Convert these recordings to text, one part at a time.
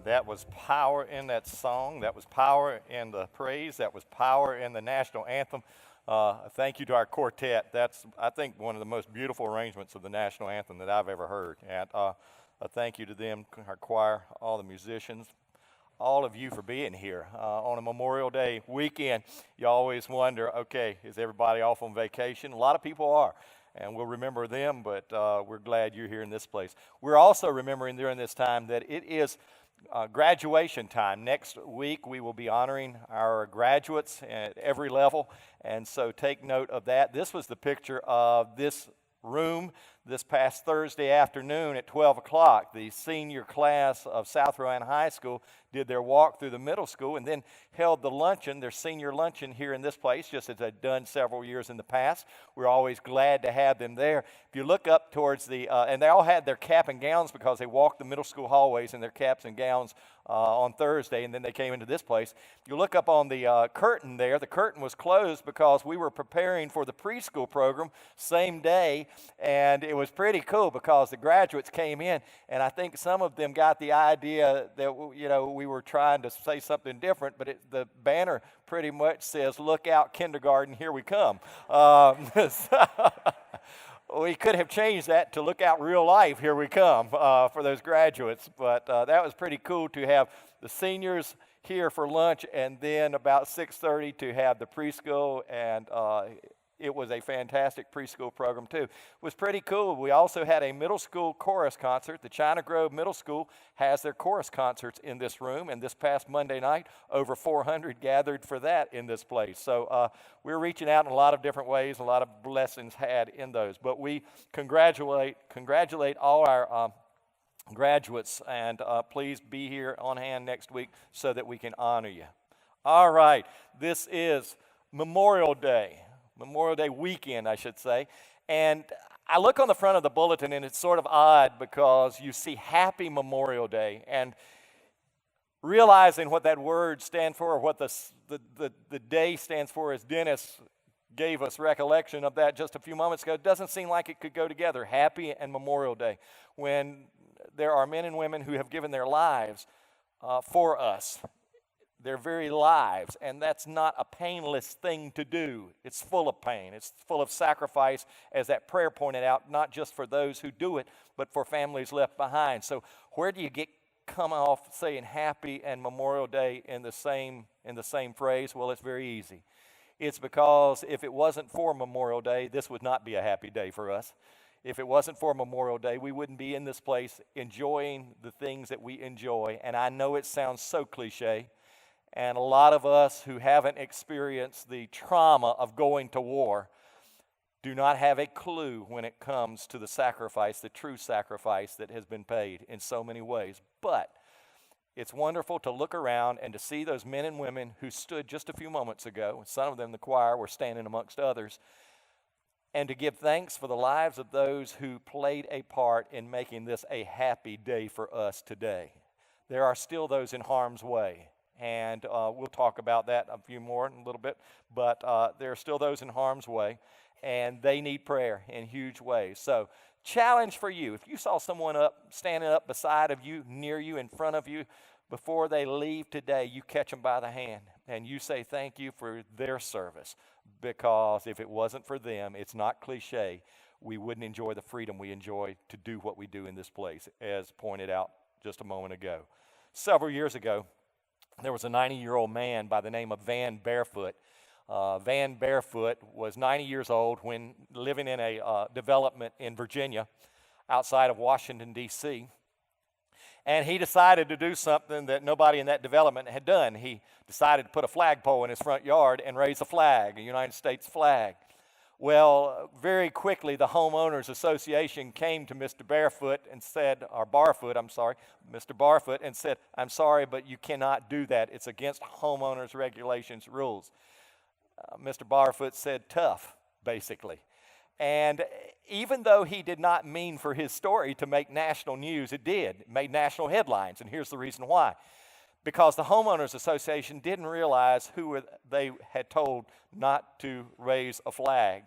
That was power in that song. That was power in the praise. That was power in the national anthem. Thank you to our quartet. That's, I think, one of the most beautiful arrangements of the national anthem that I've ever heard. And a thank you to them, our choir, all the musicians, all of you for being here on a Memorial Day weekend. You always wonder, okay, is everybody off on vacation? A lot of people are, and we'll remember them, but we're glad you're here in this place. We're also remembering during this time that it is graduation time. Next week we will be honoring our graduates at every level, and so take note of that. This was the picture of this room this past Thursday afternoon at 12 o'clock. The senior class of South Rowan High School did their walk through the middle school and then held the luncheon, their senior luncheon here in this place, just as they'd done several years in the past. We're always glad to have them there. If you look up towards the, and they all had their cap and gowns because they walked the middle school hallways in their caps and gowns on Thursday, and then they came into this place. If you look up on the curtain there, the curtain was closed because we were preparing for the preschool program same day, and it was pretty cool because the graduates came in, and I think some of them got the idea that, you know, we were trying to say something different, but the banner pretty much says, "Look out, kindergarten, here we come." We could have changed that to "Look out, real life, here we come" for those graduates. But that was pretty cool to have the seniors here for lunch, and then about 6:30 to have the preschool, and it was a fantastic preschool program too. It was pretty cool. We also had a middle school chorus concert. The China Grove Middle School has their chorus concerts in this room, and this past Monday night, over 400 gathered for that in this place. So we're reaching out in a lot of different ways, a lot of blessings had in those. But we congratulate all our graduates, and please be here on hand next week so that we can honor you. All right, this is Memorial Day weekend, I should say. And I look on the front of the bulletin, and it's sort of odd because you see Happy Memorial Day. And realizing what that word stands for, or what the day stands for, as Dennis gave us recollection of that just a few moments ago, it doesn't seem like it could go together, Happy and Memorial Day, when there are men and women who have given their lives for us. Their very lives, and that's not a painless thing to do. It's full of pain. It's full of sacrifice, as that prayer pointed out, not just for those who do it, but for families left behind. So where do you come off saying Happy and Memorial Day in the same phrase? Well, it's very easy. It's because if it wasn't for Memorial Day, this would not be a happy day for us. If it wasn't for Memorial Day, we wouldn't be in this place enjoying the things that we enjoy. And I know it sounds so cliche, and a lot of us who haven't experienced the trauma of going to war do not have a clue when it comes to the sacrifice, the true sacrifice that has been paid in so many ways. But it's wonderful to look around and to see those men and women who stood just a few moments ago. Some of them, the choir, were standing amongst others. And to give thanks for the lives of those who played a part in making this a happy day for us today. There are still those in harm's way. And we'll talk about that a few more in a little bit. But there are still those in harm's way, and they need prayer in huge ways. So challenge for you. If you saw someone standing up beside of you, near you, in front of you, before they leave today, you catch them by the hand, and you say thank you for their service. Because if it wasn't for them, it's not cliche, we wouldn't enjoy the freedom we enjoy to do what we do in this place, as pointed out just a moment ago. Several years ago, there was a 90-year-old man by the name of Van Barefoot. Van Barefoot was 90 years old when living in a development in Virginia outside of Washington, D.C. And he decided to do something that nobody in that development had done. He decided to put a flagpole in his front yard and raise a flag, a United States flag. Well, very quickly, the Homeowners Association came to Mr. Barefoot and said, or Barfoot, I'm sorry, Mr. Barfoot, and said, "I'm sorry, but you cannot do that. It's against homeowners regulations rules." Mr. Barfoot said, "Tough," basically. And even though he did not mean for his story to make national news, it did. It made national headlines, and here's the reason why. Because the Homeowners Association didn't realize who they had told not to raise a flag.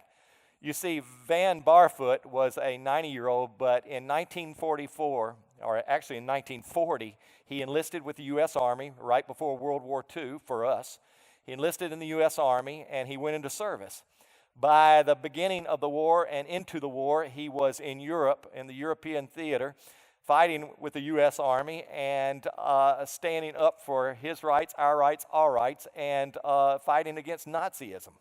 You see, Van Barfoot was a 90-year-old, but in 1944, or actually in 1940, he enlisted with the U.S. Army right before World War II for us. He enlisted in the U.S. Army, and he went into service. By the beginning of the war and into the war, he was in Europe, in the European theater, fighting with the U.S. Army and standing up for his rights, our rights, all rights, and fighting against Nazism.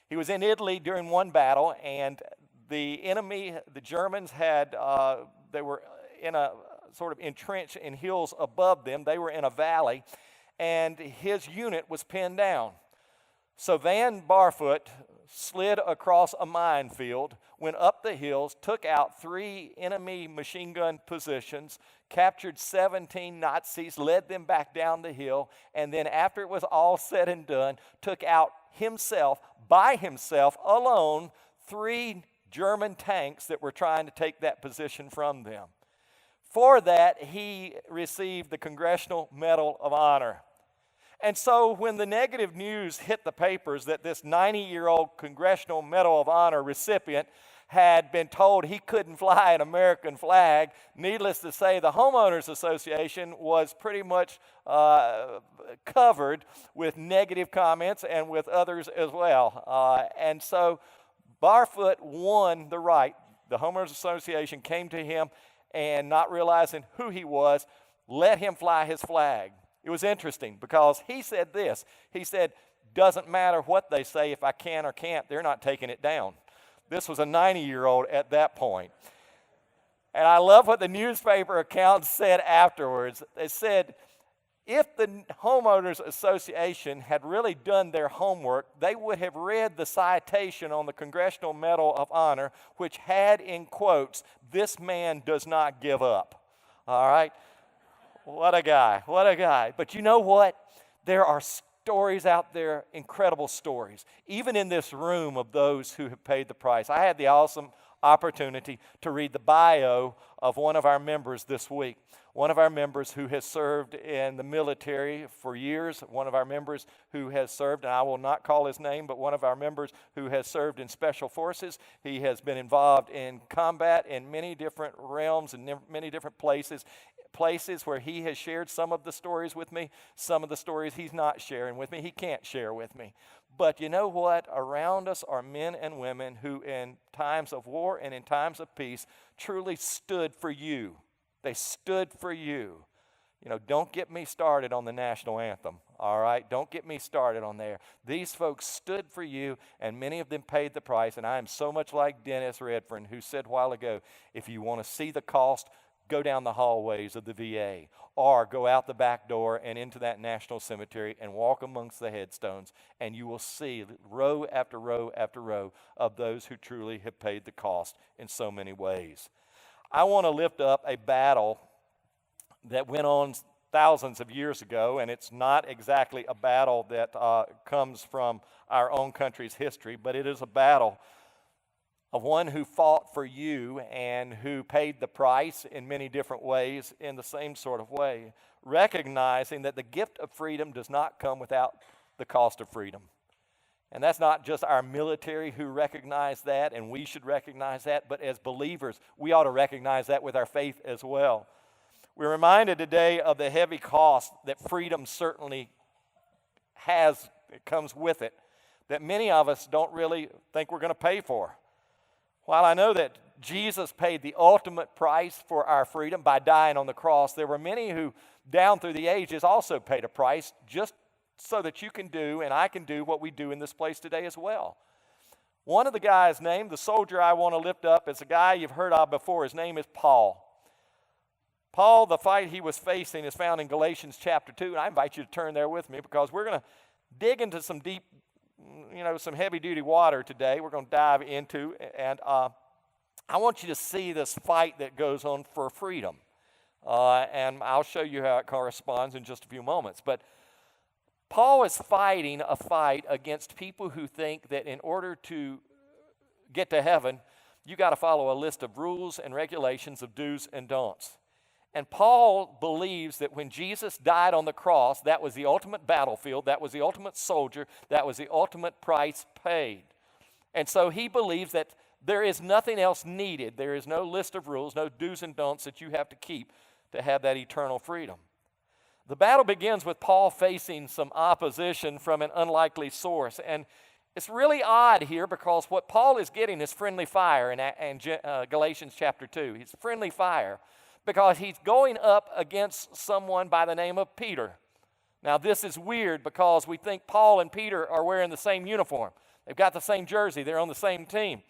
He was in Italy during one battle, and the enemy, the Germans, they were in a sort of entrenched in hills above them. They were in a valley, and his unit was pinned down. So Van Barfoot slid across a minefield, went up the hills, took out 3 enemy machine gun positions, captured 17 Nazis, led them back down the hill, and then after it was all said and done, took out himself, by himself, alone, 3 German tanks that were trying to take that position from them. For that, he received the Congressional Medal of Honor. And so when the negative news hit the papers that this 90-year-old Congressional Medal of Honor recipient had been told he couldn't fly an American flag, needless to say, the Homeowners Association was pretty much covered with negative comments and with others as well. And so Barfoot won the right. The Homeowners Association came to him and, not realizing who he was, let him fly his flag. It was interesting because he said this. He said, doesn't matter what they say, if I can or can't, they're not taking it down. This was a 90-year-old at that point. And I love what the newspaper accounts said afterwards. They said, if the Homeowners Association had really done their homework, they would have read the citation on the Congressional Medal of Honor, which had in quotes, "This man does not give up." All right? What a guy, what a guy. But you know what? There are stories out there, incredible stories, even in this room, of those who have paid the price. I had the awesome opportunity to read the bio of one of our members this week. One of our members who has served in the military for years, one of our members who has served, and I will not call his name, but one of our members who has served in special forces. He has been involved in combat in many different realms and many different places where he has shared some of the stories with me, some of the stories he's not sharing with me. He can't share with me. But you know what? Around us are men and women who in times of war and in times of peace truly stood for you. They stood for you. You know, don't get me started on the national anthem, all right? Don't get me started on there. These folks stood for you, and many of them paid the price, and I am so much like Dennis Redfern, who said a while ago, if you want to see the cost, go down the hallways of the VA, or go out the back door and into that national cemetery and walk amongst the headstones, and you will see row after row after row of those who truly have paid the cost in so many ways. I want to lift up a battle that went on thousands of years ago, and it's not exactly a battle that comes from our own country's history, but it is a battle of one who fought for you and who paid the price in many different ways in the same sort of way, recognizing that the gift of freedom does not come without the cost of freedom. And that's not just our military who recognize that, and we should recognize that, but as believers, we ought to recognize that with our faith as well. We're reminded today of the heavy cost that freedom certainly has, it comes with it, that many of us don't really think we're going to pay for. While I know that Jesus paid the ultimate price for our freedom by dying on the cross, there were many who, down through the ages, also paid a price just so that you can do and I can do what we do in this place today as well. One of the guys named, the soldier I want to lift up, is a guy you've heard of before. His name is Paul. Paul, the fight he was facing is found in Galatians chapter 2, and I invite you to turn there with me because we're going to dig into some deep, some heavy-duty water today. We're going to dive into, and I want you to see this fight that goes on for freedom. And I'll show you how it corresponds in just a few moments. But Paul is fighting a fight against people who think that in order to get to heaven, you got to follow a list of rules and regulations of do's and don'ts. And Paul believes that when Jesus died on the cross, that was the ultimate battlefield, that was the ultimate soldier, that was the ultimate price paid. And so he believes that there is nothing else needed. There is no list of rules, no do's and don'ts that you have to keep to have that eternal freedom. The battle begins with Paul facing some opposition from an unlikely source. And it's really odd here because what Paul is getting is friendly fire in Galatians chapter 2. He's friendly fire because he's going up against someone by the name of Peter. Now, this is weird because we think Paul and Peter are wearing the same uniform. They've got the same jersey. They're on the same team.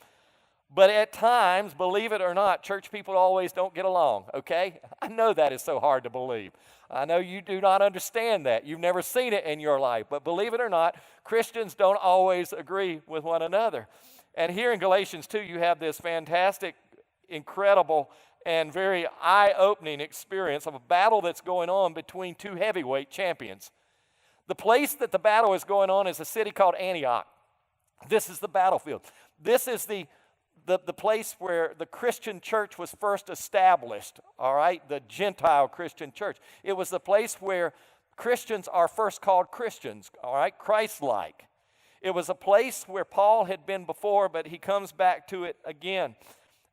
But at times, believe it or not, church people always don't get along, okay? I know that is so hard to believe. I know you do not understand that. You've never seen it in your life. But believe it or not, Christians don't always agree with one another. And here in Galatians 2, you have this fantastic, incredible, and very eye-opening experience of a battle that's going on between two heavyweight champions. The place that the battle is going on is a city called Antioch. This is the battlefield. This is the place where the Christian church was first established, all right, the Gentile Christian church. It was the place where Christians are first called Christians, all right, Christ-like. It was a place where Paul had been before, but he comes back to it again.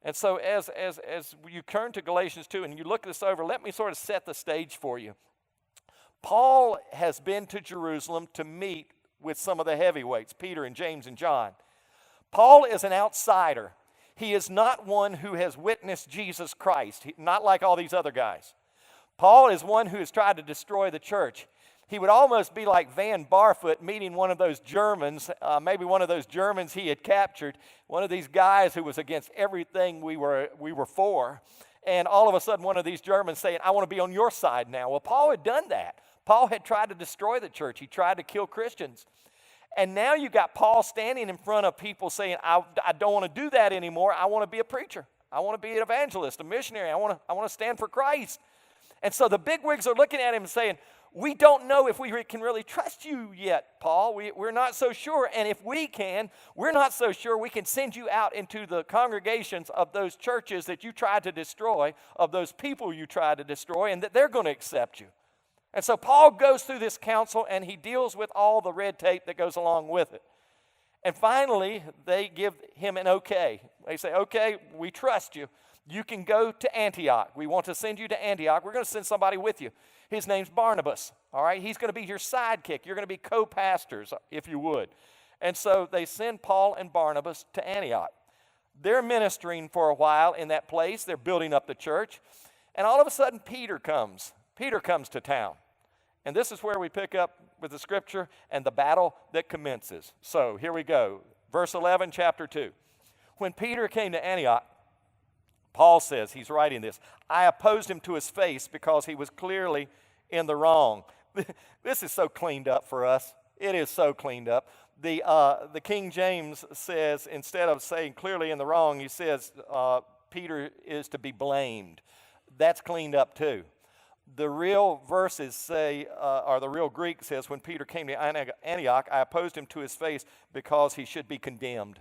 And so as you turn to Galatians 2 and you look this over, let me sort of set the stage for you. Paul has been to Jerusalem to meet with some of the heavyweights, Peter and James and John. Paul is an outsider. He is not one who has witnessed Jesus Christ, not like all these other guys. Paul is one who has tried to destroy the church. He would almost be like Van Barfoot meeting one of those Germans, maybe one of those Germans he had captured, one of these guys who was against everything we were for, and all of a sudden one of these Germans saying, I want to be on your side now. Well, Paul had done that. Paul had tried to destroy the church. He tried to kill Christians. And now you got Paul standing in front of people saying, I don't want to do that anymore. I want to be a preacher. I want to be an evangelist, a missionary. I want to stand for Christ. And so the bigwigs are looking at him and saying, we don't know if we can really trust you yet, Paul. We're not so sure. And if we can, we're not so sure we can send you out into the congregations of those churches that you tried to destroy, of those people you tried to destroy, and that they're going to accept you. And so Paul goes through this counsel and he deals with all the red tape that goes along with it. And finally, they give him an okay. They say, okay, we trust you. You can go to Antioch. We want to send you to Antioch. We're going to send somebody with you. His name's Barnabas, all right? He's going to be your sidekick. You're going to be co-pastors, if you would. And so they send Paul and Barnabas to Antioch. They're ministering for a while in that place. They're building up the church. And all of a sudden, Peter comes. Peter comes to town. And this is where we pick up with the scripture and the battle that commences. So here we go. Verse 11, chapter 2. When Peter came to Antioch, Paul says, he's writing this, I opposed him to his face because he was clearly in the wrong. This is so cleaned up for us. It is so cleaned up. The King James says, instead of saying clearly in the wrong, he says Peter is to be blamed. That's cleaned up too. The real verses say, or the real Greek says, when Peter came to Antioch, I opposed him to his face because he should be condemned.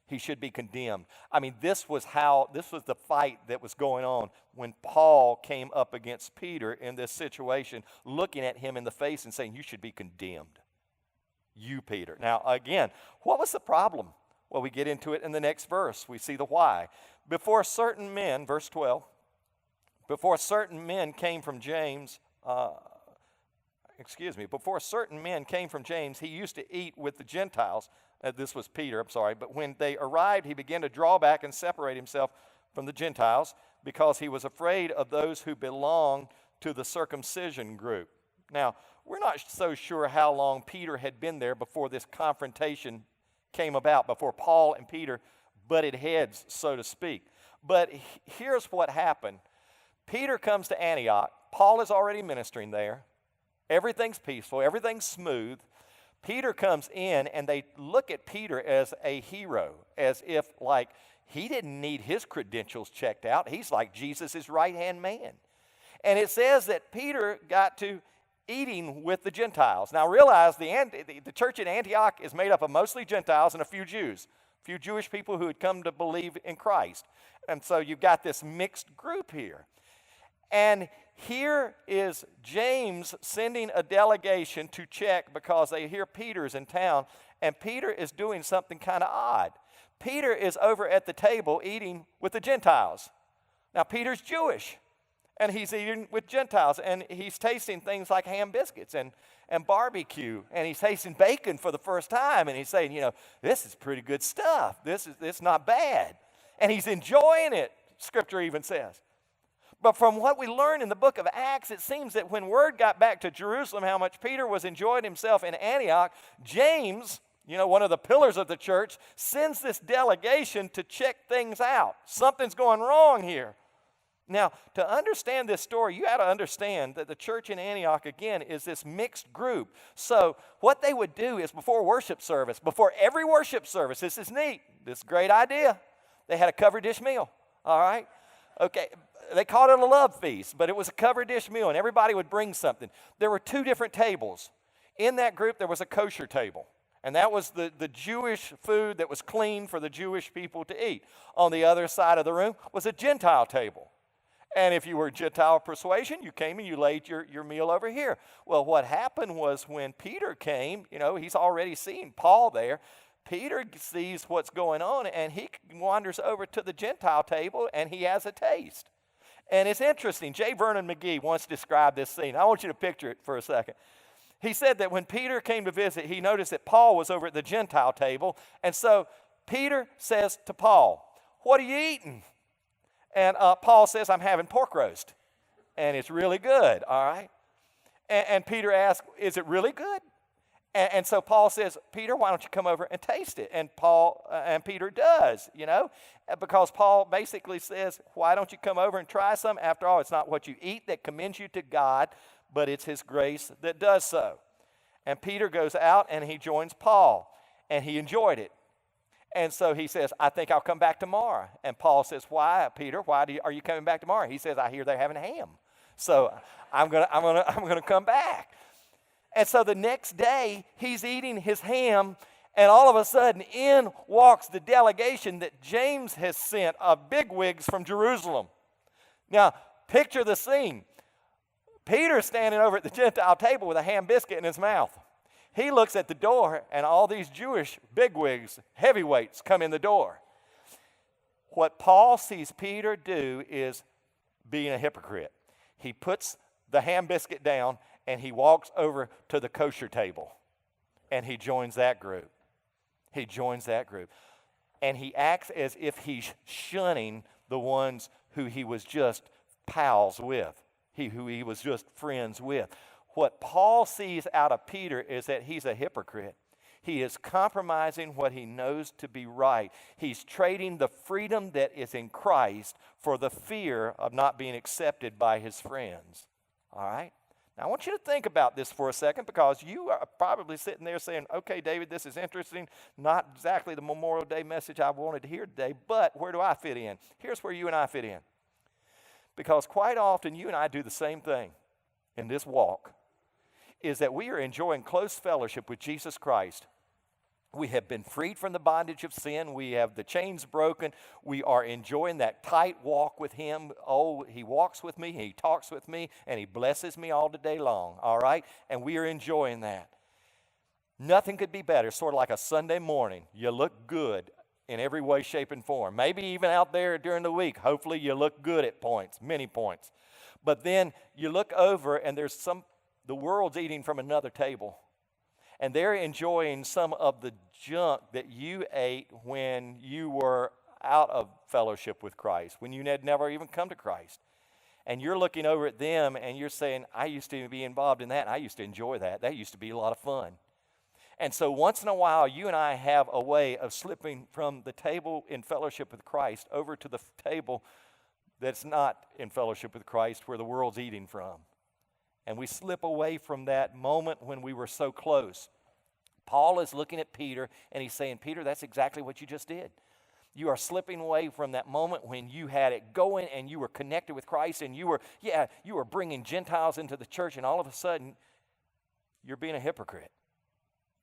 He should be condemned. I mean, this was the fight that was going on when Paul came up against Peter in this situation, looking at him in the face and saying, you should be condemned. You, Peter. Now, again, what was the problem? Well, we get into it in the next verse. We see the why. Before certain men, verse 12, before certain men came from James, before certain men came from James, he used to eat with the Gentiles. This was Peter, I'm sorry. But when they arrived, he began to draw back and separate himself from the Gentiles because he was afraid of those who belonged to the circumcision group. Now, we're not so sure how long Peter had been there before this confrontation came about, before Paul and Peter butted heads, so to speak. But here's what happened. Peter comes to Antioch. Paul is already ministering there. Everything's peaceful. Everything's smooth. Peter comes in, and they look at Peter as a hero, as if, like, he didn't need his credentials checked out. He's like Jesus' right-hand man. And it says that Peter got to eating with the Gentiles. Now, realize the church in Antioch is made up of mostly Gentiles and a few Jews, a few Jewish people who had come to believe in Christ. And so you've got this mixed group here. And here is James sending a delegation to check because they hear Peter's in town, and Peter is doing something kind of odd. Peter is over at the table eating with the Gentiles. Now, Peter's Jewish, And he's eating with Gentiles, and he's tasting things like ham biscuits and barbecue, and he's tasting bacon for the first time, and he's saying, this is pretty good stuff. This is not bad. And he's enjoying it, Scripture even says. But from what we learn in the book of Acts, it seems that when word got back to Jerusalem how much Peter was enjoying himself in Antioch, James, one of the pillars of the church, sends this delegation to check things out. Something's going wrong here. Now, to understand this story, you got to understand that the church in Antioch, again, is this mixed group. So what they would do is before every worship service, this is neat, this is a great idea, they had a covered dish meal, all right? Okay, they called it a love feast, but it was a covered dish meal, and everybody would bring something. There were 2 different tables. In that group, there was a kosher table, and that was the Jewish food that was clean for the Jewish people to eat. On the other side of the room was a Gentile table. And if you were Gentile persuasion, you came and you laid your meal over here. Well, what happened was when Peter came, he's already seen Paul there. Peter sees what's going on, and he wanders over to the Gentile table, and he has a taste. And it's interesting. J. Vernon McGee once described this scene. I want you to picture it for a second. He said that when Peter came to visit, he noticed that Paul was over at the Gentile table. And so Peter says to Paul, "What are you eating?" And Paul says, "I'm having pork roast, and it's really good," all right? And Peter asks, "Is it really good?" And so Paul says, "Peter, why don't you come over and taste it?" And Peter does, because Paul basically says, "Why don't you come over and try some? After all, it's not what you eat that commends you to God, but it's His grace that does so." And Peter goes out and he joins Paul, and he enjoyed it. And so he says, "I think I'll come back tomorrow." And Paul says, "Why, Peter? Are you coming back tomorrow?" He says, "I hear they're having ham, so I'm gonna come back." And so the next day he's eating his ham, and all of a sudden in walks the delegation that James has sent of bigwigs from Jerusalem. Now picture the scene. Peter's standing over at the Gentile table with a ham biscuit in his mouth. He looks at the door, and all these Jewish bigwigs, heavyweights, come in the door. What Paul sees Peter do is being a hypocrite. He puts the ham biscuit down, and he walks over to the kosher table, and he joins that group. He joins that group. And he acts as if he's shunning the ones who he was just pals with, who he was just friends with. What Paul sees out of Peter is that he's a hypocrite. He is compromising what he knows to be right. He's trading the freedom that is in Christ for the fear of not being accepted by his friends. All right? Now, I want you to think about this for a second, because you are probably sitting there saying, "Okay, David, this is interesting. Not exactly the Memorial Day message I wanted to hear today, but where do I fit in?" Here's where you and I fit in. Because quite often you and I do the same thing in this walk, is that we are enjoying close fellowship with Jesus Christ. We have been freed from the bondage of sin. We have the chains broken. We are enjoying that tight walk with Him. Oh, He walks with me, He talks with me, and He blesses me all the day long, all right? And we are enjoying that. Nothing could be better, sort of like a Sunday morning. You look good in every way, shape, and form. Maybe even out there during the week, hopefully you look good at points, many points. But then you look over, and the world's eating from another table. And they're enjoying some of the junk that you ate when you were out of fellowship with Christ, when you had never even come to Christ. And you're looking over at them and you're saying, "I used to be involved in that, and I used to enjoy that. That used to be a lot of fun." And so once in a while, you and I have a way of slipping from the table in fellowship with Christ over to the table that's not in fellowship with Christ, where the world's eating from. And we slip away from that moment when we were so close. Paul is looking at Peter, and he's saying, "Peter, that's exactly what you just did. You are slipping away from that moment when you had it going and you were connected with Christ, and you were bringing Gentiles into the church, and all of a sudden you're being a hypocrite.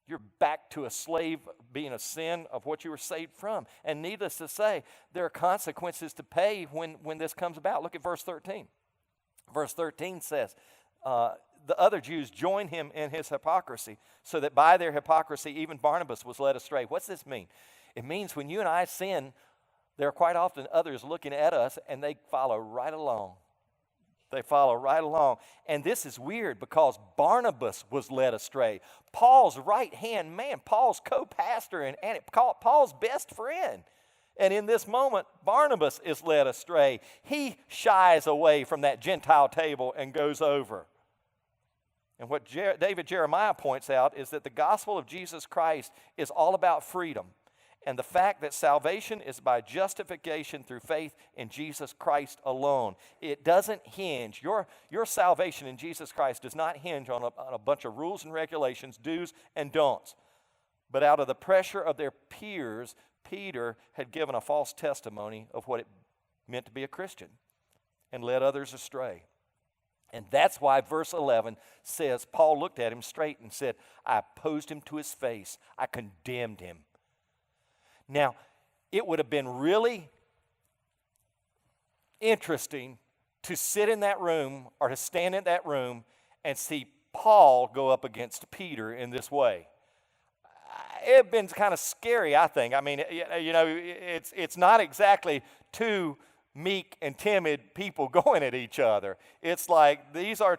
You're back to a slave, being a sin of what you were saved from." And needless to say, there are consequences to pay when this comes about. Look at verse 13. Verse 13 says, the other Jews joined him in his hypocrisy, so that by their hypocrisy even Barnabas was led astray. What's this mean? It means when you and I sin, there are quite often others looking at us, and they follow right along. They follow right along. And this is weird because Barnabas was led astray. Paul's right-hand man, Paul's co-pastor and Paul's best friend. And in this moment, Barnabas is led astray. He shies away from that Gentile table and goes over. And what David Jeremiah points out is that the gospel of Jesus Christ is all about freedom. And the fact that salvation is by justification through faith in Jesus Christ alone. It doesn't hinge, your salvation in Jesus Christ does not hinge on a bunch of rules and regulations, do's and don'ts. But out of the pressure of their peers, Peter had given a false testimony of what it meant to be a Christian and led others astray. And that's why verse 11 says, Paul looked at him straight and said, I opposed him to his face. I condemned him. Now, it would have been really interesting to sit in that room or to stand in that room and see Paul go up against Peter in this way. It had been kind of scary, I think. I mean, you know, it's not exactly two meek and timid people going at each other. It's like these are